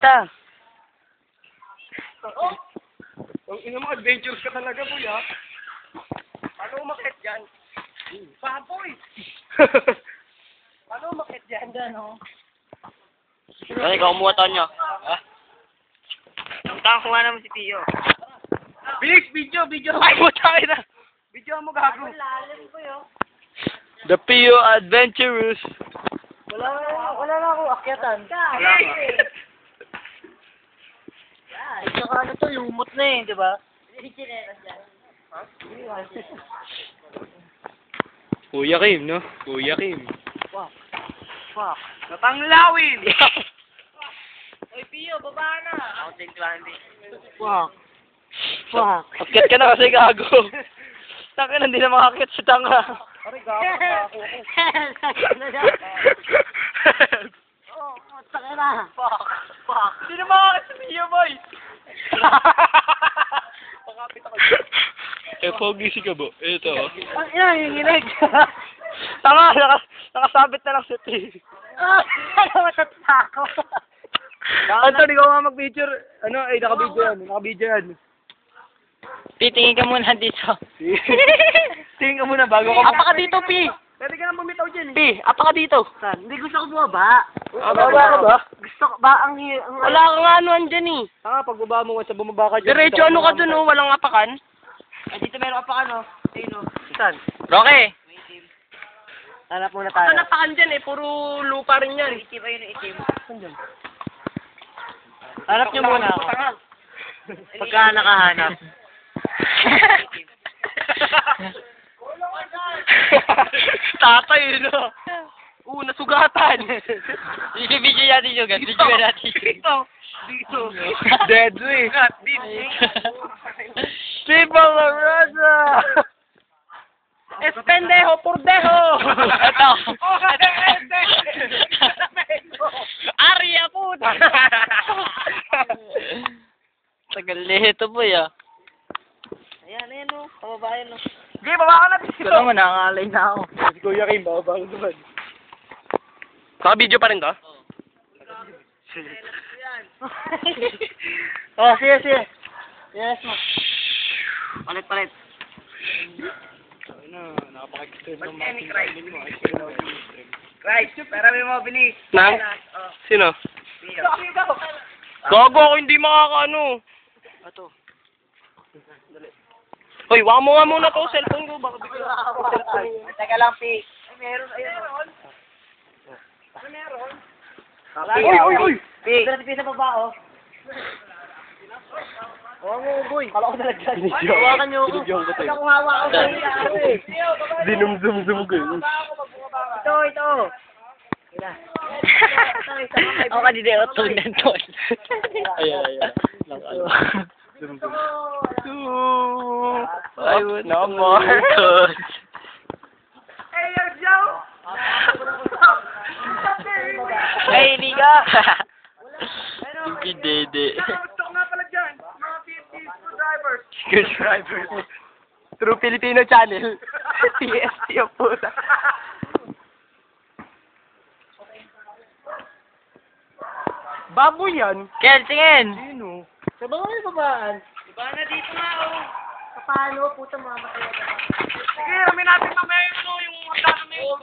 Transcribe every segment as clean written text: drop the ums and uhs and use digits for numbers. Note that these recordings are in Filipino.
Ta. Ang ina mo, adventures ka talaga, boy, ha? Paano umakit dyan? Baboy! Paano umakit dyan? Gano? Ay, ikaw kumuha taon nyo. Ha? Punta ko nga naman si Tio. Bilis, video! Ay, putay na! Video mo, gago. Lalim ko yun. The Pio Adventurous. Wala na akong akyatan. Wala ka. Saka ano to, lumot na eh, di ba? Kuya Kim, no? Kuya Kim. Fuck. Napanglawin! Oy, Pio, baba na. Ako din, Clandy. Fuck. Fuck. Akyat ka na kasi gago. Taka na, hindi na makakit sa tanga. Aray, gago. Oh, taka na. Fuck. Hindi na makakit sa Mia, boy! Pakapit ako dyan. Eh, pogi si Kabo. Ito, oh. Ang ina, hinginig. Tama, nakasabit na lang si T. Ano matatako? Anton, ikaw nga mag-picture. Ano, eh, naka-video yan. Titingin ka muna dito. Tingin ka muna bago ka. Apa ka dito, Pi? Pwede ka na bumitaw dyan, eh. Pi, apa ka dito? Hindi gusto ko bumaba. Baba ka ba? Gusto ko ba ang wala kang ano andyan eh. Pagbaba mo sa bumaba ka dyan. Diretso ano ka dun oh, walang apakan. Ay, dito meron apakan oh. Ayun oh. Saan? Roque! Hanap muna tayo. Ano napakan dyan, eh? Puro lupa rin yan. Itim ayun itim. Hanap niyo muna ako. Pagka nakahanap. Tatay, no? Nasugatan. Video natin yung gan. Video natin. Dito. Dead, eh. Viva la Raza! Es pendejo, pordejo! Ito. Arya, puta! Tagal nito po, ya. Ayan oh. Kababayan oh. Sige, baba ka na dito! Ito naman, nangangalay na ako. Si Kuya Kim, bababa ko naman. Naka-video pa rin to? Oh, sige. Yes mo. Palit. Nakapakag-stream ng mga pinagin mo. Right, para may mga bilis. Nang? Sino? Gago ako, hindi makakaano. Ito. Hoy, waka mo nga muna to, cellphone ko. Baka bigla. Teka lang, Pi. Meron. Uy! Pi. Dito sa baba oh. Oo mo, boy. Kala ko nalagyan. Hawakan niyo ako. Kala ko hawa ako sa iyo. Dinum-zum-zum ko yun. Ito. Ako kanina yung tunan to. Ayan. I would no more could. Hey, yo, Joe! Hey, Liga! Yuki Dede. Gusto ko nga pala dyan. Mga 50 screwdrivers. Screwdriver. True Filipino Channel. TST yung puta. Baboy yan. Ken, tingin! Sino? Sa baba yung babaan. Diba na dito nga, oh. Paano? Puta mamatay ka. Sige, amin natin mamaya yung magkano na yun.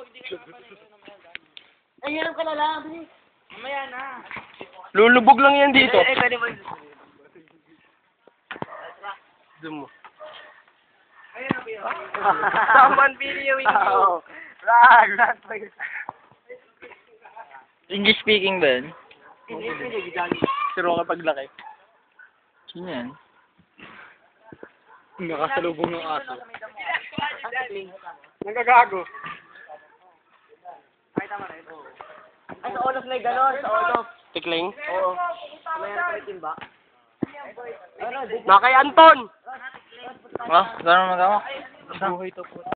Ay, hirap ka na lang. Bilis. Mamaya na. Lulubog lang yan dito. Pwede mo. Zoom mo. Ayun na, Pio. Someone videoing you. Rag. English speaking ba yun? Hindi. Si Roque paglaki. Sino yan? Nakasalubong ng aso. Nagagago. Ay, sa Olof na yung gano'n. Sa Olof. Tikling? Oo. May timba. Nakay Anton! Ah, gano'n magawa? Buhay to po.